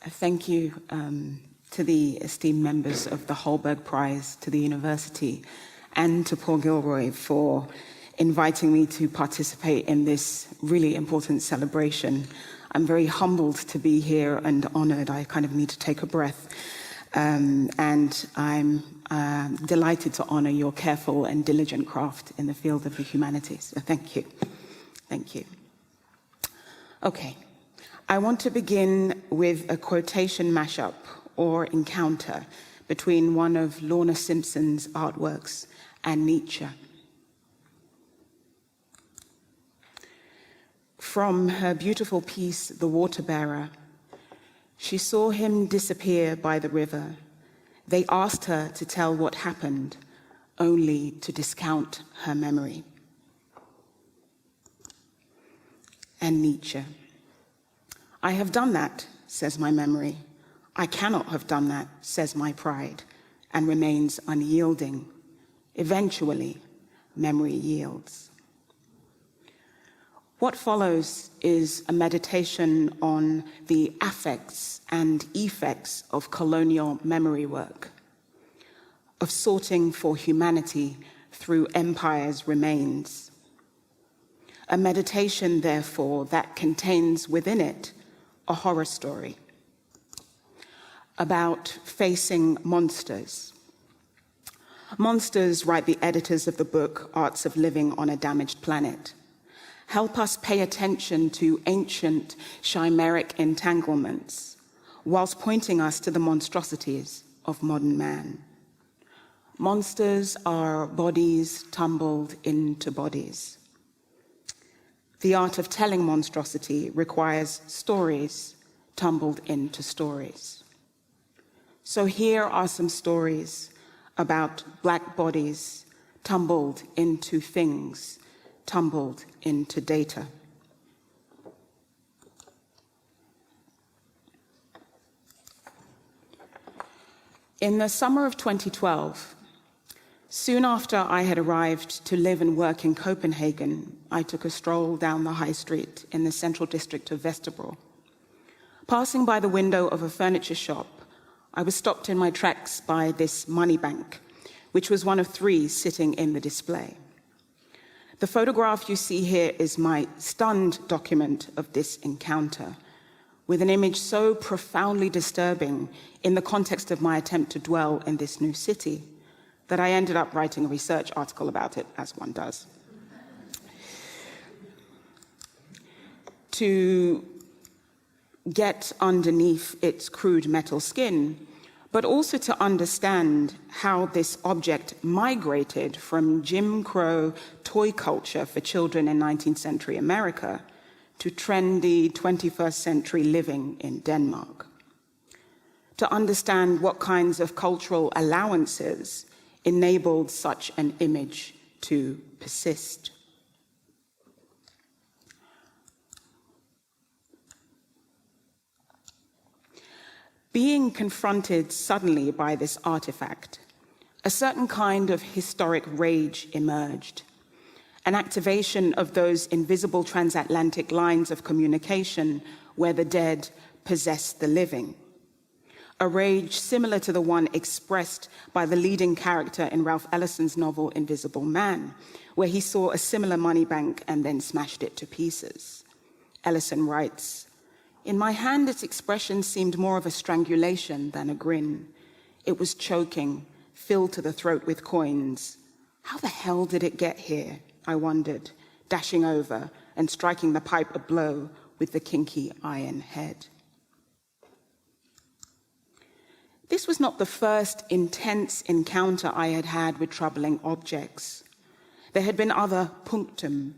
Thank you to the esteemed members of the Holberg Prize, to the university, and to Paul Gilroy for inviting me to participate in this really important celebration. I'm very humbled to be here and honored. I kind of need to take a breath. And I'm delighted to honor your careful and diligent craft in the field of the humanities. So thank you. Thank you. Okay. I want to begin with a quotation mashup or encounter between one of Lorna Simpson's artworks and Nietzsche. From her beautiful piece, The Water Bearer, she saw him disappear by the river. They asked her to tell what happened, only to discount her memory. And Nietzsche. I have done that, says my memory. I cannot have done that, says my pride, and remains unyielding. Eventually, memory yields. What follows is a meditation on the affects and effects of colonial memory work, of sorting for humanity through empire's remains. A meditation, therefore, that contains within it a horror story about facing monsters. Monsters, write the editors of the book, Arts of Living on a Damaged Planet, help us pay attention to ancient chimeric entanglements, whilst pointing us to the monstrosities of modern man. Monsters are bodies tumbled into bodies. The art of telling monstrosity requires stories tumbled into stories. So here are some stories about Black bodies tumbled into things, tumbled into data. In the summer of 2012, soon after I had arrived to live and work in Copenhagen, I took a stroll down the high street in the central district of Vesterbro. Passing by the window of a furniture shop, I was stopped in my tracks by this money bank, which was one of 3 sitting in the display. The photograph you see here is my stunned document of this encounter, with an image so profoundly disturbing in the context of my attempt to dwell in this new city, that I ended up writing a research article about it, as one does. To get underneath its crude metal skin, but also to understand how this object migrated from Jim Crow toy culture for children in 19th century America to trendy 21st century living in Denmark. To understand what kinds of cultural allowances enabled such an image to persist. Being confronted suddenly by this artifact, a certain kind of historic rage emerged, an activation of those invisible transatlantic lines of communication where the dead possess the living. A rage similar to the one expressed by the leading character in Ralph Ellison's novel Invisible Man, where he saw a similar money bank and then smashed it to pieces. Ellison writes, "In my hand, its expression seemed more of a strangulation than a grin. It was choking, filled to the throat with coins. How the hell did it get here? I wondered, dashing over and striking the pipe a blow with the kinky iron head." This was not the first intense encounter I had had with troubling objects. There had been other punctum.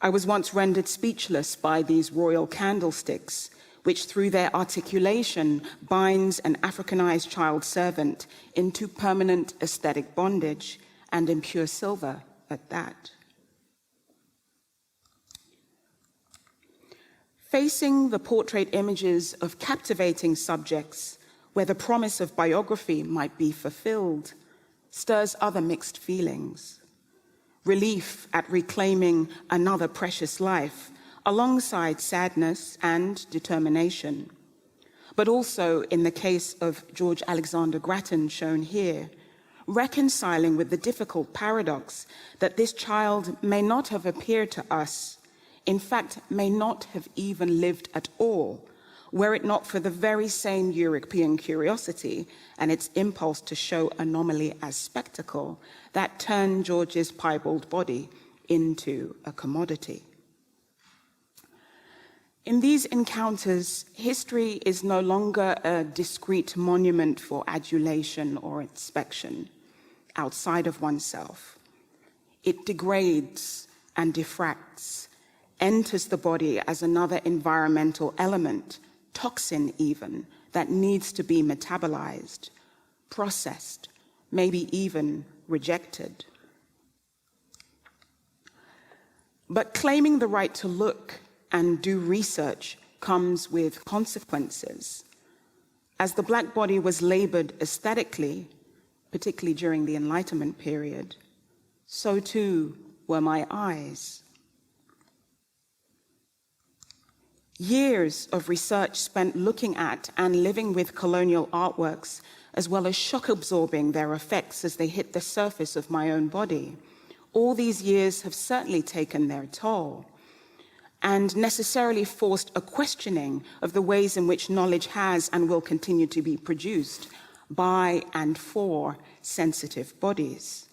I was once rendered speechless by these royal candlesticks, which through their articulation binds an Africanized child servant into permanent aesthetic bondage, and in pure silver at that. Facing the portrait images of captivating subjects where the promise of biography might be fulfilled, stirs other mixed feelings. Relief at reclaiming another precious life, alongside sadness and determination. but also in the case of George Alexander Grattan, shown here, reconciling with the difficult paradox that this child may not have appeared to us, in fact, may not have even lived at all, were it not for the very same European curiosity and its impulse to show anomaly as spectacle that turned George's piebald body into a commodity. In these encounters, history is no longer a discrete monument for adulation or inspection outside of oneself. It degrades and diffracts, enters the body as another environmental element, toxin even, that needs to be metabolized, processed, maybe even rejected. But claiming the right to look and do research comes with consequences. As the Black body was labored aesthetically, particularly during the Enlightenment period, so too were my eyes. Years of research spent looking at and living with colonial artworks, as well as shock-absorbing their effects as they hit the surface of my own body. All these years have certainly taken their toll and necessarily forced a questioning of the ways in which knowledge has and will continue to be produced by and for sensitive bodies.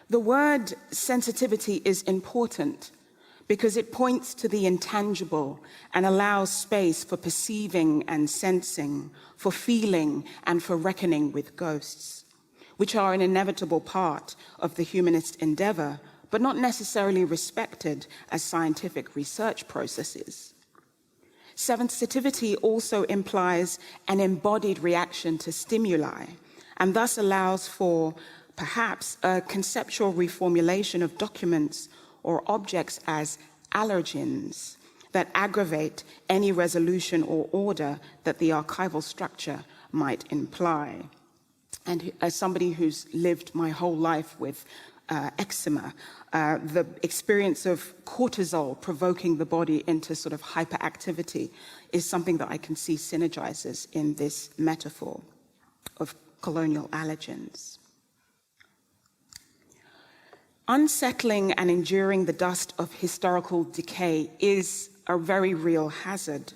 The word sensitivity is important because it points to the intangible and allows space for perceiving and sensing, for feeling and for reckoning with ghosts, which are an inevitable part of the humanist endeavor, but not necessarily respected as scientific research processes. Sensitivity also implies an embodied reaction to stimuli, and thus allows for perhaps a conceptual reformulation of documents or objects as allergens that aggravate any resolution or order that the archival structure might imply. And as somebody who's lived my whole life with eczema, the experience of cortisol provoking the body into sort of hyperactivity is something that I can see synergizes in this metaphor of colonial allergens. Unsettling and enduring the dust of historical decay is a very real hazard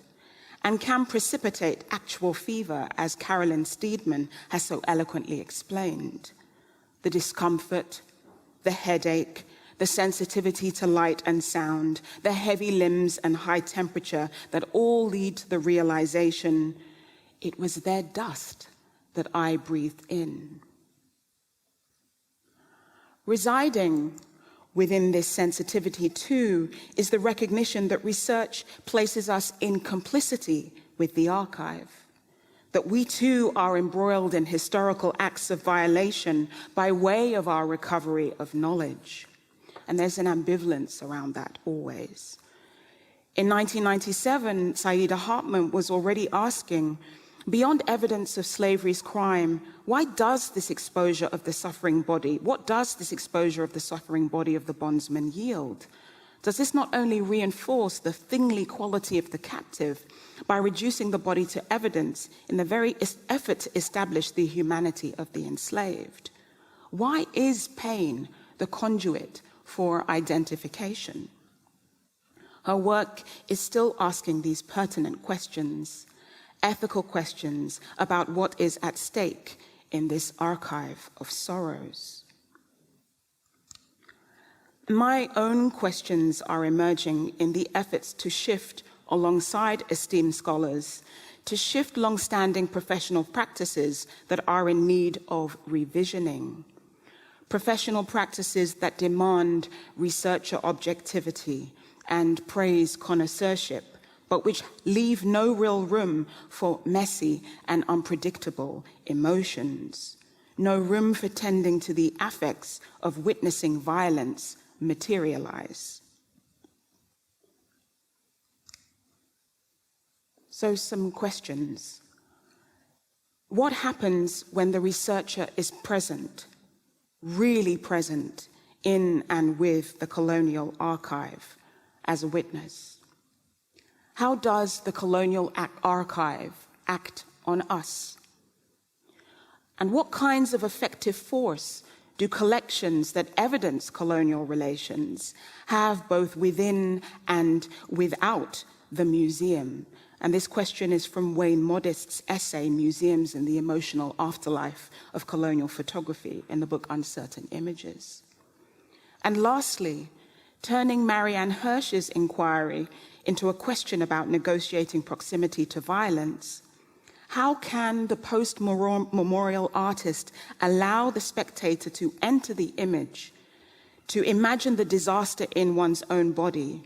and can precipitate actual fever, as Carolyn Steedman has so eloquently explained. The discomfort, the headache, the sensitivity to light and sound, the heavy limbs and high temperature that all lead to the realization, it was their dust that I breathed in. Residing within this sensitivity, too, is the recognition that research places us in complicity with the archive, that we too are embroiled in historical acts of violation by way of our recovery of knowledge. And there's an ambivalence around that always. In 1997, Saida Hartman was already asking, beyond evidence of slavery's crime, why does this exposure of the suffering body, what does this exposure of the suffering body of the bondsman yield? Does this not only reinforce the thingly quality of the captive by reducing the body to evidence in the very effort to establish the humanity of the enslaved? Why is pain the conduit for identification? Her work is still asking these pertinent questions, ethical questions about what is at stake in this archive of sorrows. My own questions are emerging in the efforts to shift alongside esteemed scholars, to shift long-standing professional practices that are in need of revisioning. Professional practices that demand researcher objectivity and praise connoisseurship, but which leave no real room for messy and unpredictable emotions, no room for tending to the affects of witnessing violence materialize. So some questions. What happens when the researcher is present, really present, in and with the colonial archive as a witness? How does the colonial archive act on us? And what kinds of effective force do collections that evidence colonial relations have both within and without the museum? And this question is from Wayne Modest's essay, Museums and the Emotional Afterlife of Colonial Photography, in the book Uncertain Images. And lastly, turning Marianne Hirsch's inquiry into a question about negotiating proximity to violence, how can the post-memorial artist allow the spectator to enter the image, to imagine the disaster in one's own body,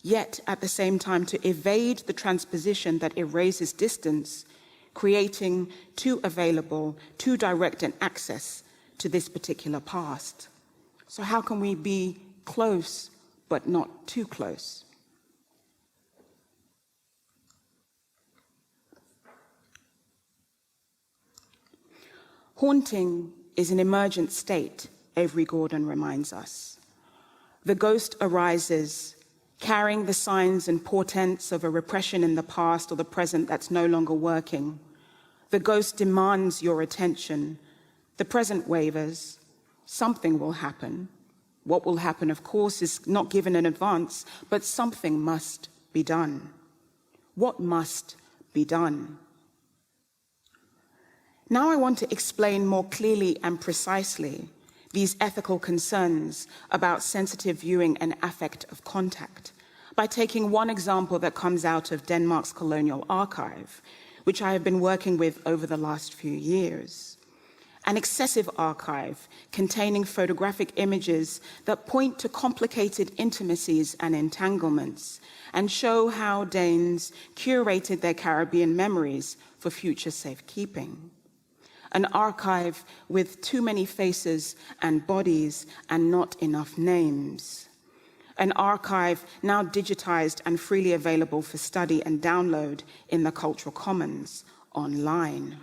yet at the same time to evade the transposition that erases distance, creating too available, too direct an access to this particular past? So how can we be close, but not too close? Haunting is an emergent state, Avery Gordon reminds us. The ghost arises, carrying the signs and portents of a repression in the past or the present that's no longer working. The ghost demands your attention. The present wavers. Something will happen. What will happen, of course, is not given in advance, but something must be done. What must be done? Now I want to explain more clearly and precisely these ethical concerns about sensitive viewing and affect of contact by taking one example that comes out of Denmark's colonial archive, which I have been working with over the last few years. An excessive archive containing photographic images that point to complicated intimacies and entanglements and show how Danes curated their Caribbean memories for future safekeeping. An archive with too many faces and bodies and not enough names. An archive now digitized and freely available for study and download in the Cultural Commons online.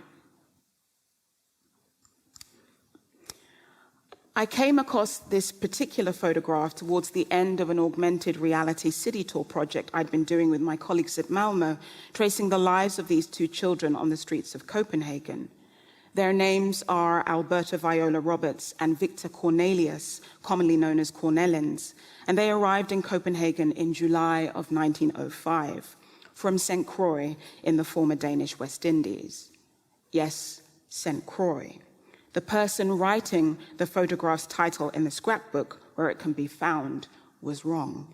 I came across this particular photograph towards the end of an augmented reality city tour project I'd been doing with my colleagues at Malmö, tracing the lives of these two children on the streets of Copenhagen. Their names are Alberta Viola Roberts and Victor Cornelius, commonly known as Cornellens, and they arrived in Copenhagen in July of 1905 from St. Croix in the former Danish West Indies. Yes, St. Croix. The person writing the photograph's title in the scrapbook, where it can be found, was wrong.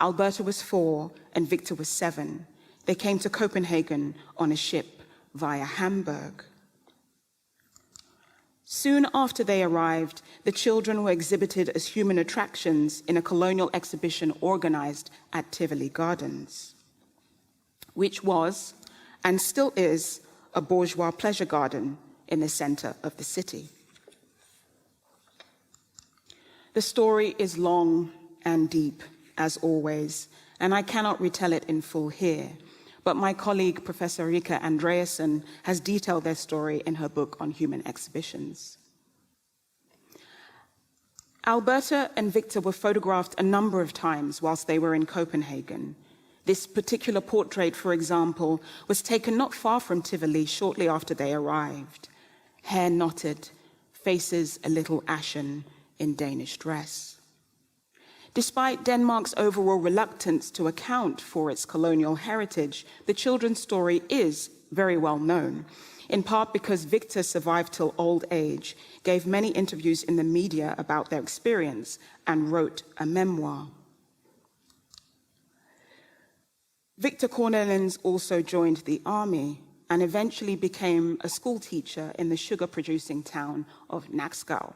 Alberta was 4 and Victor was 7. They came to Copenhagen on a ship via Hamburg. Soon after they arrived, the children were exhibited as human attractions in a colonial exhibition organized at Tivoli Gardens, which was, and still is, a bourgeois pleasure garden in the center of the city. The story is long and deep, as always, and I cannot retell it in full here, but my colleague, Professor Rika Andreasen, has detailed their story in her book on human exhibitions. Alberta and Victor were photographed a number of times whilst they were in Copenhagen. This particular portrait, for example, was taken not far from Tivoli shortly after they arrived. Hair knotted, faces a little ashen, in Danish dress. Despite Denmark's overall reluctance to account for its colonial heritage, the children's story is very well known, in part because Victor survived till old age, gave many interviews in the media about their experience, and wrote a memoir. Victor Cornellens also joined the army and eventually became a school teacher in the sugar-producing town of Nakskov.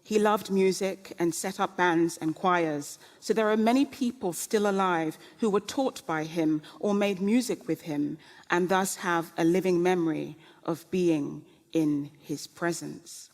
He loved music and set up bands and choirs, so there are many people still alive who were taught by him or made music with him and thus have a living memory of being in his presence.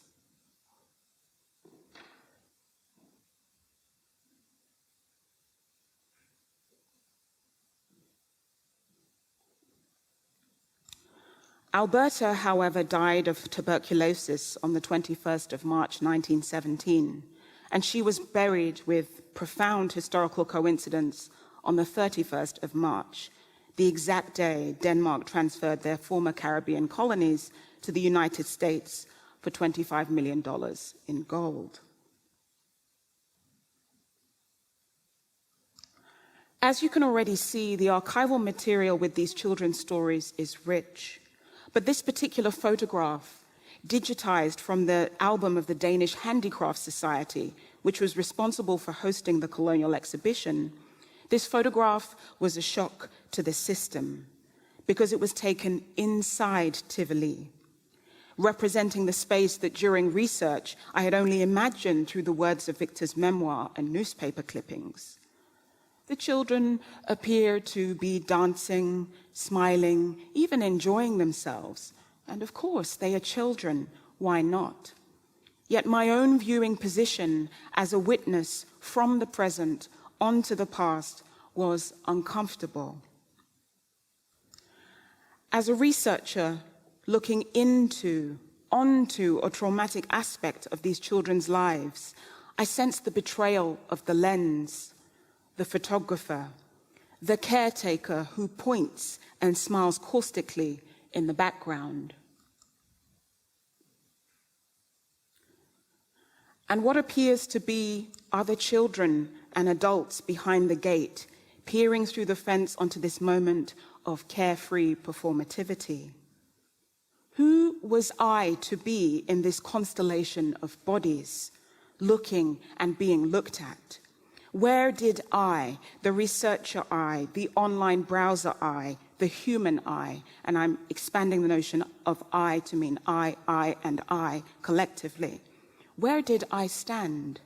Alberta, however, died of tuberculosis on the 21st of March 1917, and she was buried with profound historical coincidence on the 31st of March, the exact day Denmark transferred their former Caribbean colonies to the United States for $25 million in gold. As you can already see, the archival material with these children's stories is rich. But this particular photograph, digitized from the album of the Danish Handicraft Society, which was responsible for hosting the colonial exhibition, this photograph was a shock to the system because it was taken inside Tivoli, representing the space that during research I had only imagined through the words of Victor's memoir and newspaper clippings. The children appear to be dancing, smiling, even enjoying themselves. And of course, they are children, why not? Yet my own viewing position as a witness from the present onto the past was uncomfortable. As a researcher looking onto a traumatic aspect of these children's lives, I sensed the betrayal of the lens, the photographer, the caretaker who points and smiles caustically in the background. And what appears to be other children and adults behind the gate, peering through the fence onto this moment of carefree performativity. Who was I to be in this constellation of bodies, looking and being looked at? Where did I, the researcher I, the online browser I, the human I, and I'm expanding the notion of I to mean I, and I collectively, where did I stand?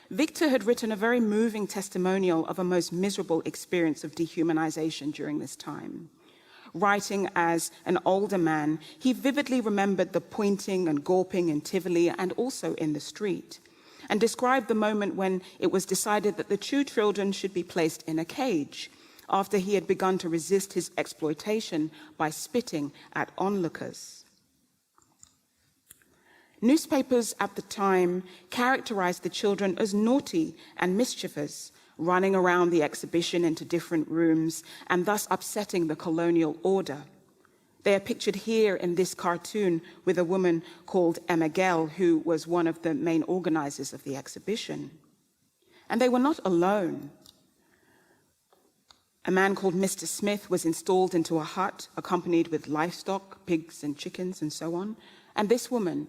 Victor had written a very moving testimonial of a most miserable experience of dehumanization during this time. Writing as an older man, he vividly remembered the pointing and gawping in Tivoli and also in the street, and described the moment when it was decided that the two children should be placed in a cage after he had begun to resist his exploitation by spitting at onlookers. Newspapers at the time characterized the children as naughty and mischievous, running around the exhibition into different rooms and thus upsetting the colonial order. They are pictured here in this cartoon with a woman called Emma Gell, who was one of the main organizers of the exhibition. And they were not alone. A man called Mr. Smith was installed into a hut accompanied with livestock, pigs and chickens and so on. And this woman,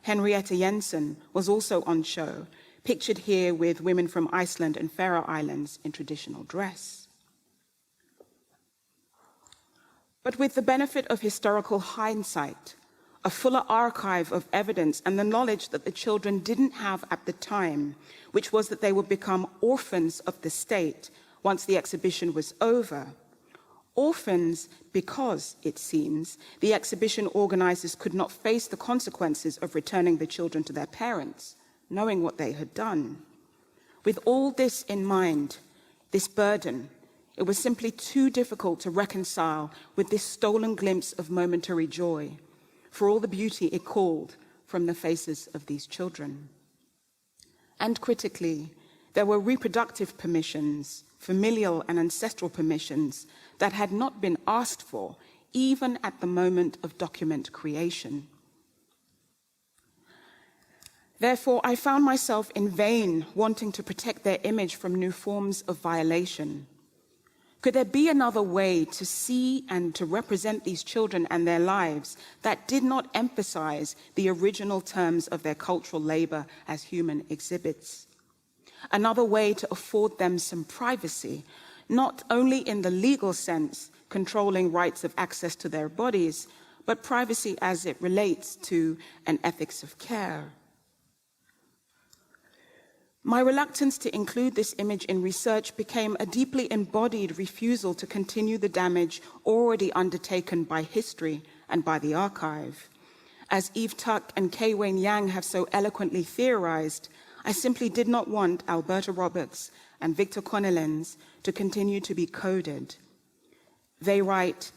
Henrietta Jensen, was also on show, pictured here with women from Iceland and Faroe Islands in traditional dress. But with the benefit of historical hindsight, a fuller archive of evidence and the knowledge that the children didn't have at the time, which was that they would become orphans of the state once the exhibition was over. Orphans because, it seems, the exhibition organizers could not face the consequences of returning the children to their parents, knowing what they had done. With all this in mind, this burden, it was simply too difficult to reconcile with this stolen glimpse of momentary joy, for all the beauty it called from the faces of these children. And critically, there were reproductive permissions, familial and ancestral permissions that had not been asked for, even at the moment of document creation. Therefore, I found myself in vain wanting to protect their image from new forms of violation. Could there be another way to see and to represent these children and their lives that did not emphasize the original terms of their cultural labor as human exhibits? Another way to afford them some privacy, not only in the legal sense, controlling rights of access to their bodies, but privacy as it relates to an ethics of care. My reluctance to include this image in research became a deeply embodied refusal to continue the damage already undertaken by history and by the archive. As Eve Tuck and Kay Wayne Yang have so eloquently theorized, I simply did not want Alberta Roberts and Victor Connellens to continue to be coded. They write,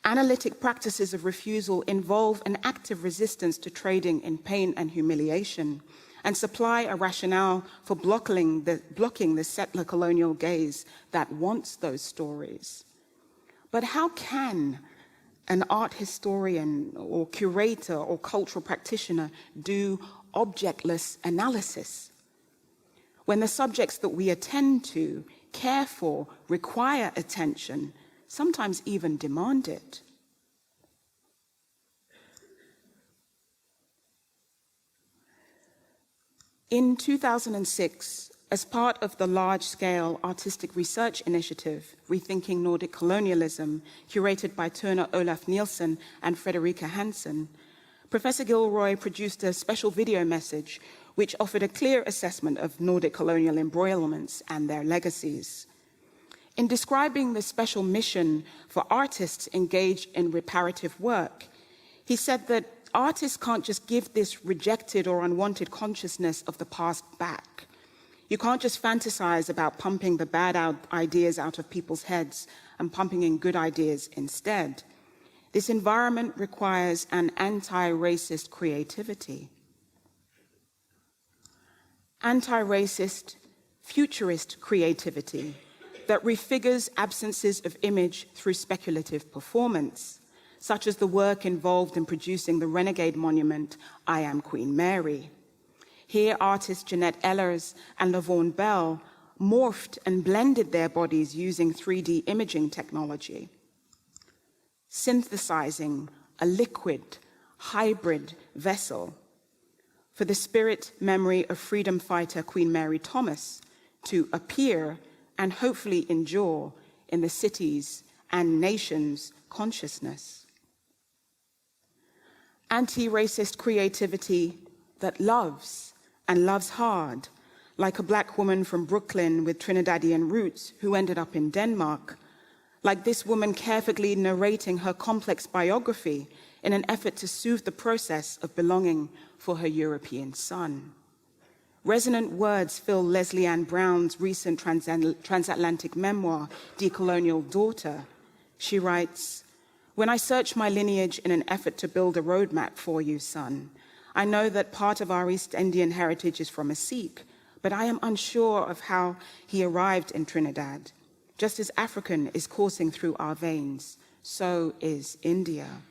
analytic practices of refusal involve an active resistance to trading in pain and humiliation, and supply a rationale for blocking the settler colonial gaze that wants those stories. But how can an art historian or curator or cultural practitioner do objectless analysis when the subjects that we attend to, care for, require attention, sometimes even demand it? In 2006, as part of the large-scale artistic research initiative, Rethinking Nordic Colonialism, curated by Turner Olaf Nielsen and Frederica Hansen, Professor Gilroy produced a special video message which offered a clear assessment of Nordic colonial embroilments and their legacies. In describing the special mission for artists engaged in reparative work, he said that artists can't just give this rejected or unwanted consciousness of the past back. You can't just fantasize about pumping the bad ideas out of people's heads and pumping in good ideas instead. This environment requires an anti-racist creativity. Anti-racist, futurist creativity that refigures absences of image through speculative performance, such as the work involved in producing the renegade monument, I Am Queen Mary. Here, artists Jeanette Ehlers and Lavaughn Bell morphed and blended their bodies using 3D imaging technology, synthesizing a liquid, hybrid vessel for the spirit memory of freedom fighter Queen Mary Thomas to appear and hopefully endure in the city's and nation's consciousness. Anti-racist creativity that loves and loves hard, like a Black woman from Brooklyn with Trinidadian roots who ended up in Denmark, like this woman carefully narrating her complex biography in an effort to soothe the process of belonging for her European son. Resonant words fill Leslie Ann Brown's recent transatlantic memoir, Decolonial Daughter. She writes, "When I search my lineage in an effort to build a roadmap for you, son, I know that part of our East Indian heritage is from a Sikh, but I am unsure of how he arrived in Trinidad. Just as African is coursing through our veins, so is India."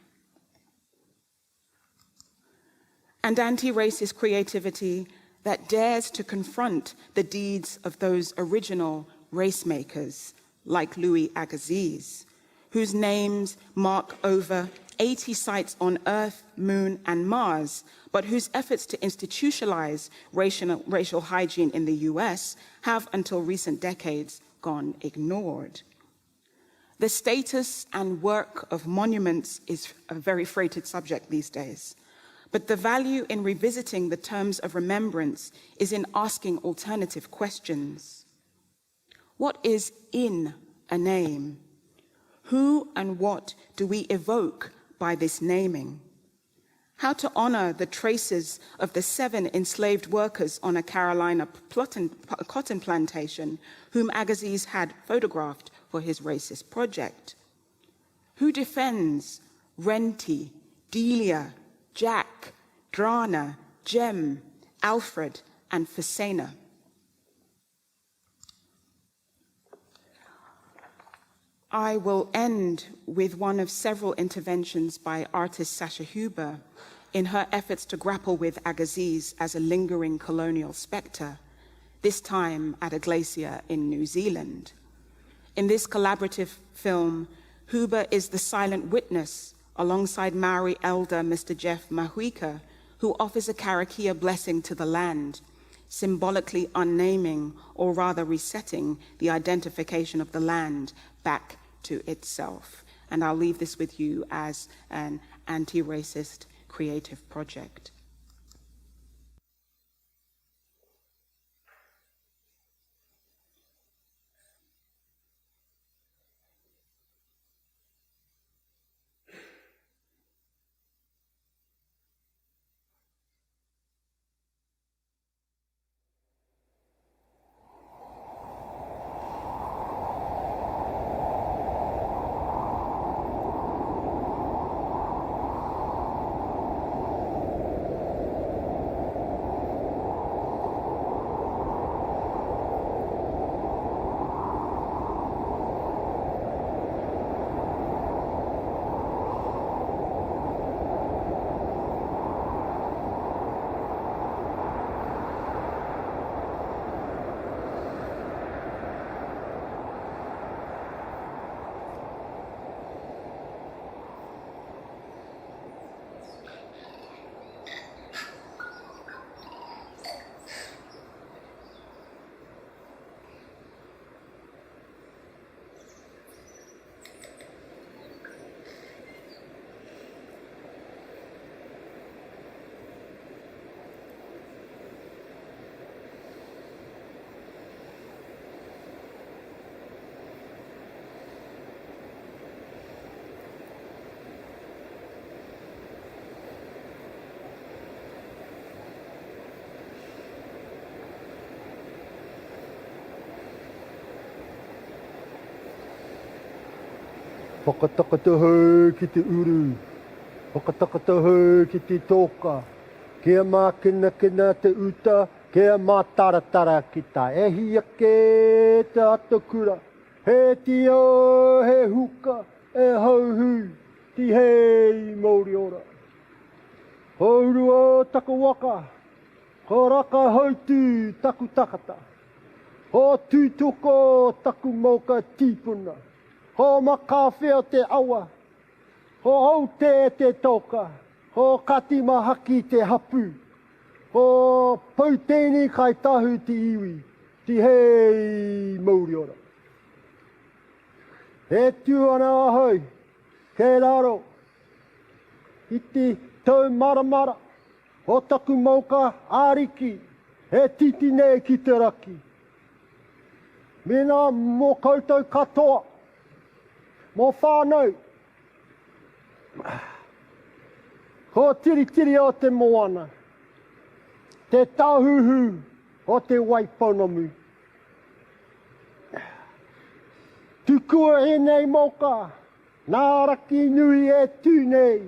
And anti-racist creativity that dares to confront the deeds of those original race makers, like Louis Agassiz, whose names mark over 80 sites on Earth, Moon, and Mars, but whose efforts to institutionalize racial hygiene in the US have, until recent decades, gone ignored. The status and work of monuments is a very freighted subject these days. But the value in revisiting the terms of remembrance is in asking alternative questions. What is in a name? Who and what do we evoke by this naming? How to honor the traces of the 7 enslaved workers on a Carolina cotton plantation whom Agassiz had photographed for his racist project? Who defends Renty, Delia, Jack, Drana, Jem, Alfred, and Fasena? I will end with one of several interventions by artist Sasha Huber in her efforts to grapple with Agassiz as a lingering colonial spectre, this time at a glacier in New Zealand. In this collaborative film, Huber is the silent witness alongside Maori elder Mr. Jeff Mahuika, who offers a karakia blessing to the land, symbolically unnaming, or rather resetting, the identification of the land back to itself. And I'll leave this with you as an anti-racist creative project. Whakatakatahu ki te uru. Whakatakatahu ki te toka. Kia mā kina te uta. Kia mā taratara ki ta ehi ake te atakura. He tio, he huka, e hauhu, ti hei Māori ora. Haurua taku waka, ko raka hautu taku takata. Ho tūtoko taku mauka tīpuna. Ho makawhea te awa. Ho aute te toka. Ho katima haki te hapu. Ho pauteni kai tahu te iwi. Ti hei Māori ora. He tuana ahoi. Kei raro. I te tau maramara. Ho taku mauka āriki. He titi nei ki te raki. Mena mō koutou katoa. Mō whānau. Ko tiri o te moana. Te tauhuhu o te waiponamu. Tukua e nei moka. Nā raki nui e tū nei.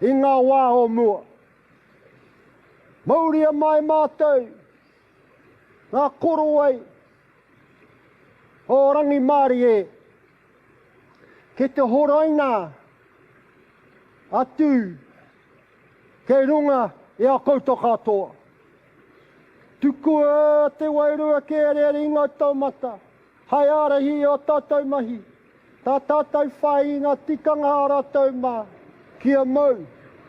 I ngā wā o mua. Mauria mai mātou. Ngā korowai. O rangi Māori e. Ke te horaina. Atu. Kei runga e a koutou katoa. Tukua te wairua ke ere inga taumata. Hai arahi o tātou mahi. Tā tātou whai ngā tikanga ara tau mā. Kia mau,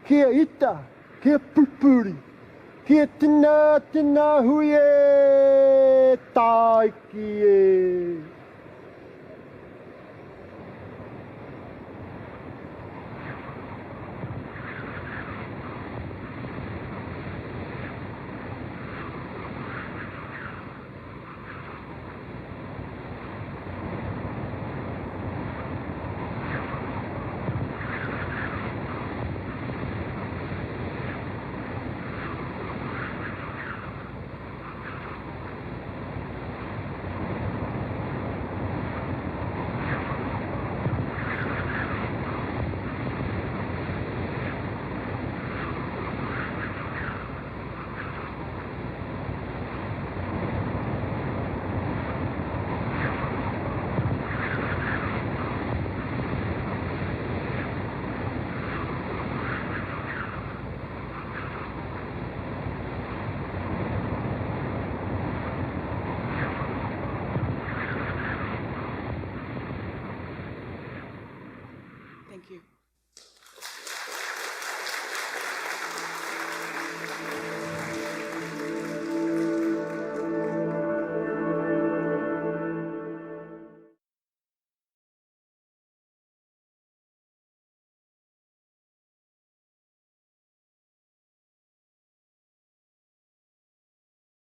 kia ita, kia pupuri. Kia tina hui e taiki e.